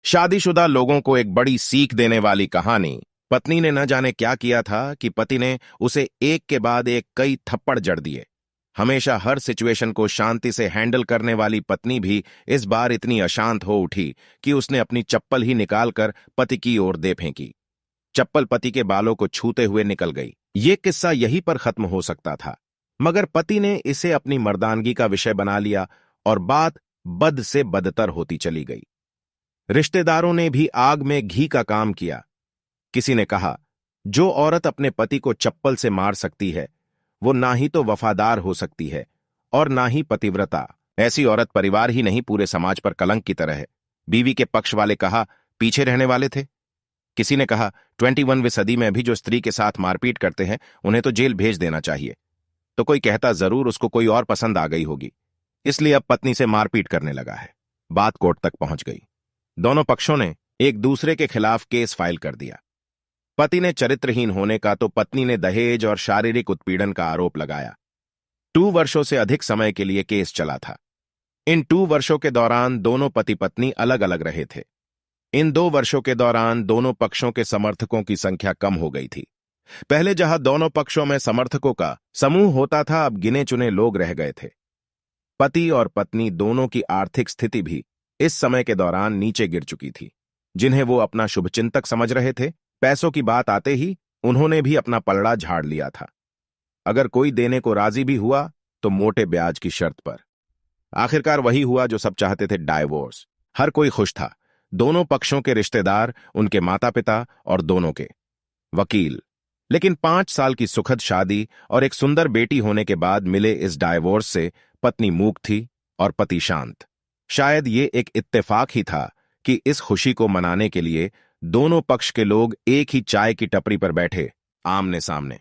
शादीशुदा लोगों को एक बड़ी सीख देने वाली कहानी। पत्नी ने न जाने क्या किया था कि पति ने उसे एक के बाद एक कई थप्पड़ जड़ दिए। हमेशा हर सिचुएशन को शांति से हैंडल करने वाली पत्नी भी इस बार इतनी अशांत हो उठी कि उसने अपनी चप्पल ही निकालकर पति की ओर दे फेंकी। चप्पल पति के बालों को छूते हुए निकल गई। ये किस्सा यहीं पर खत्म हो सकता था, मगर पति ने इसे अपनी मर्दानगी का विषय बना लिया और बात बद से बदतर होती चली गई। रिश्तेदारों ने भी आग में घी का काम किया। किसी ने कहा, जो औरत अपने पति को चप्पल से मार सकती है वो ना ही तो वफादार हो सकती है और ना ही पतिव्रता। ऐसी औरत परिवार ही नहीं पूरे समाज पर कलंक की तरह है। बीवी के पक्ष वाले कहा, पीछे रहने वाले थे। किसी ने कहा, 21वीं सदी में भी जो स्त्री के साथ मारपीट करते हैं उन्हें तो जेल भेज देना चाहिए। तो कोई कहता, जरूर उसको कोई और पसंद आ गई होगी, इसलिए अब पत्नी से मारपीट करने लगा है। बात कोर्ट तक पहुंच गई। दोनों पक्षों ने एक दूसरे के खिलाफ केस फाइल कर दिया। पति ने चरित्रहीन होने का तो पत्नी ने दहेज और शारीरिक उत्पीड़न का आरोप लगाया। 2 वर्षों से अधिक समय के लिए केस चला था। इन 2 वर्षों के दौरान दोनों पति पत्नी अलग अलग रहे थे। इन 2 वर्षों के दौरान दोनों पक्षों के समर्थकों की संख्या कम हो गई थी। पहले जहां दोनों पक्षों में समर्थकों का समूह होता था, अब गिने चुने लोग रह गए थे। पति और पत्नी दोनों की आर्थिक स्थिति भी इस समय के दौरान नीचे गिर चुकी थी। जिन्हें वो अपना शुभचिंतक समझ रहे थे, पैसों की बात आते ही उन्होंने भी अपना पलड़ा झाड़ लिया था। अगर कोई देने को राजी भी हुआ तो मोटे ब्याज की शर्त पर। आखिरकार वही हुआ जो सब चाहते थे, डाइवोर्स। हर कोई खुश था, दोनों पक्षों के रिश्तेदार, उनके माता पिता और दोनों के वकील। लेकिन 5 साल की सुखद शादी और एक सुंदर बेटी होने के बाद मिले इस डाइवोर्स से पत्नी मूक थी और पति शांत। शायद ये एक इत्तेफाक ही था कि इस खुशी को मनाने के लिए दोनों पक्ष के लोग एक ही चाय की टपरी पर बैठे, आमने सामने।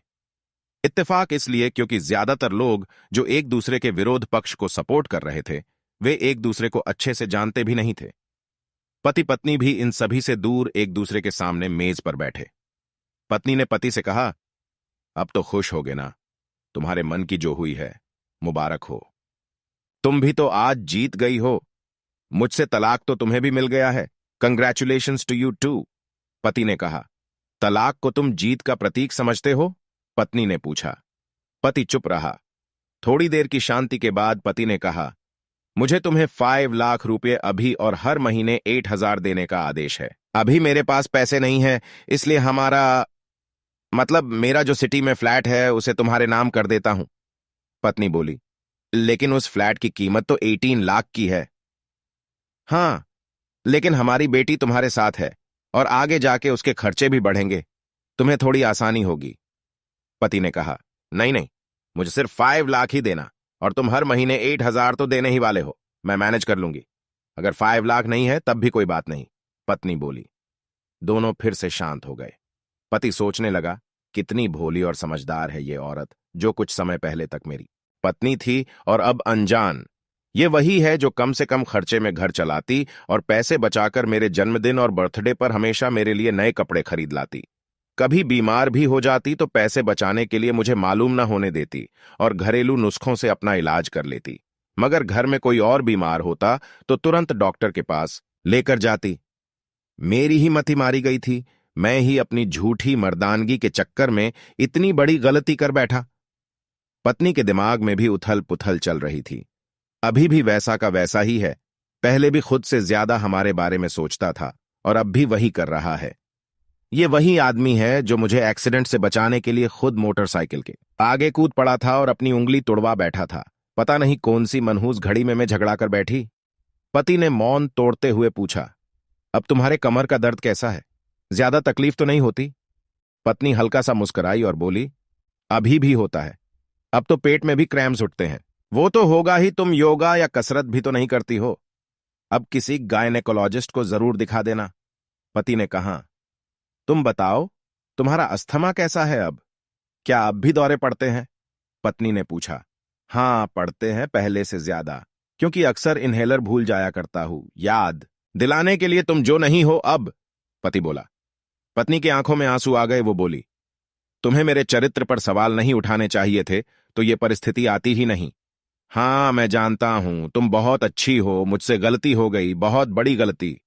इत्तेफाक इसलिए क्योंकि ज्यादातर लोग जो एक दूसरे के विरोध पक्ष को सपोर्ट कर रहे थे, वे एक दूसरे को अच्छे से जानते भी नहीं थे। पति पत्नी भी इन सभी से दूर एक दूसरे के सामने मेज पर बैठे। पत्नी ने पति से कहा, अब तो खुश होगे ना? तुम्हारे मन की जो हुई है, मुबारक हो। तुम भी तो आज जीत गई हो। मुझसे तलाक तो तुम्हें भी मिल गया है। Congratulations to you too. पति ने कहा, तलाक को तुम जीत का प्रतीक समझते हो? पत्नी ने पूछा। पति चुप रहा। थोड़ी देर की शांति के बाद पति ने कहा, मुझे तुम्हें 5 लाख रुपए अभी और हर महीने 8,000 देने का आदेश है। अभी मेरे पास पैसे नहीं है, इसलिए मेरा जो सिटी में फ्लैट है उसे तुम्हारे नाम कर देता हूं। पत्नी बोली, लेकिन उस फ्लैट की कीमत तो 18 लाख की है। हां, लेकिन हमारी बेटी तुम्हारे साथ है और आगे जाके उसके खर्चे भी बढ़ेंगे, तुम्हें थोड़ी आसानी होगी। पति ने कहा, नहीं नहीं, मुझे सिर्फ 5 लाख ही देना और तुम हर महीने 8,000 तो देने ही वाले हो। मैं मैनेज कर लूंगी। अगर 5 लाख नहीं है तब भी कोई बात नहीं। पत्नी बोली। दोनों फिर से शांत हो गए। पति सोचने लगा, कितनी भोली और समझदार है ये औरत, जो कुछ समय पहले तक मेरी पत्नी थी और अब अनजान। ये वही है जो कम से कम खर्चे में घर चलाती और पैसे बचाकर मेरे जन्मदिन और बर्थडे पर हमेशा मेरे लिए नए कपड़े खरीद लाती। कभी बीमार भी हो जाती तो पैसे बचाने के लिए मुझे मालूम न होने देती और घरेलू नुस्खों से अपना इलाज कर लेती। मगर घर में कोई और बीमार होता तो तुरंत डॉक्टर के पास लेकर जाती। मेरी ही मति मारी गई थी। मैं ही अपनी झूठी मर्दानगी के चक्कर में इतनी बड़ी गलती कर बैठा। पत्नी के दिमाग में भी उथल पुथल चल रही थी। अभी भी वैसा का वैसा ही है। पहले भी खुद से ज्यादा हमारे बारे में सोचता था और अब भी वही कर रहा है। ये वही आदमी है जो मुझे एक्सीडेंट से बचाने के लिए खुद मोटरसाइकिल के आगे कूद पड़ा था और अपनी उंगली तुड़वा बैठा था। पता नहीं कौन सी मनहूस घड़ी में मैं झगड़ा कर बैठी। पति ने मौन तोड़ते हुए पूछा, अब तुम्हारे कमर का दर्द कैसा है? ज्यादा तकलीफ तो नहीं होती? पत्नी हल्का सा मुस्कुराई और बोली, अभी भी होता है। अब तो पेट में भी क्रैम्स उठते हैं। वो तो होगा ही, तुम योगा या कसरत भी तो नहीं करती हो। अब किसी गायनेकोलॉजिस्ट को जरूर दिखा देना। पति ने कहा, तुम बताओ, तुम्हारा अस्थमा कैसा है अब? क्या अब भी दौरे पड़ते हैं? पत्नी ने पूछा। हां, पड़ते हैं, पहले से ज्यादा, क्योंकि अक्सर इन्हेलर भूल जाया करता हूं, याद दिलाने के लिए तुम जो नहीं हो अब। पति बोला। पत्नी की आंखों में आंसू आ गए। वो बोली, तुम्हें मेरे चरित्र पर सवाल नहीं उठाने चाहिए थे तो ये परिस्थिति आती ही नहीं। हां, मैं जानता हूं, तुम बहुत अच्छी हो, मुझसे गलती हो गई, बहुत बड़ी गलती।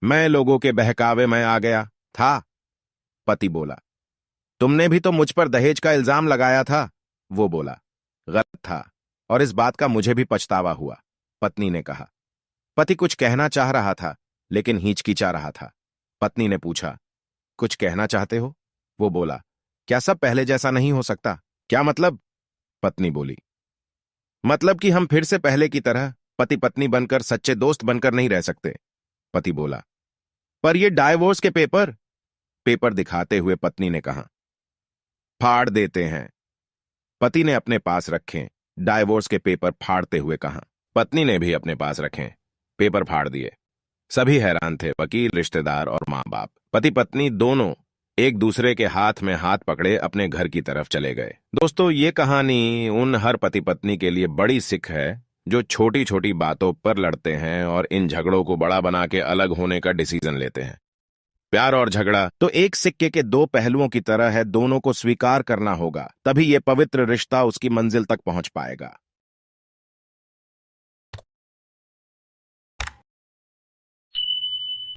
मैं लोगों के बहकावे में आ गया था, पति बोला। तुमने भी तो मुझ पर दहेज का इल्जाम लगाया था, वो बोला। गलत था, और इस बात का मुझे भी पछतावा हुआ, पत्नी ने कहा। पति कुछ कहना चाह रहा था, लेकिन हिचकिचा रहा था। पत्नी ने पूछा, कुछ कहना चाहते हो? वो बोला, क्या सब पहले जैसा नहीं हो सकता? क्या मतलब? पत्नी बोली, मतलब कि हम फिर से पहले की तरह पति पत्नी बनकर सच्चे दोस्त बनकर नहीं रह सकते। पति बोला, पर ये डाइवोर्स के पेपर? पेपर दिखाते हुए पत्नी ने कहा, फाड़ देते हैं। पति ने अपने पास रखे डाइवोर्स के पेपर फाड़ते हुए कहा। पत्नी ने भी अपने पास रखे पेपर फाड़ दिए। सभी हैरान थे, वकील, रिश्तेदार और मां बाप। पति पत्नी दोनों एक दूसरे के हाथ में हाथ पकड़े अपने घर की तरफ चले गए। दोस्तों, ये कहानी उन हर पति पत्नी के लिए बड़ी सीख है जो छोटी छोटी बातों पर लड़ते हैं और इन झगड़ों को बड़ा बना के अलग होने का डिसीजन लेते हैं। प्यार और झगड़ा तो एक सिक्के के दो पहलुओं की तरह है, दोनों को स्वीकार करना होगा, तभी ये पवित्र रिश्ता उसकी मंजिल तक पहुंच पाएगा।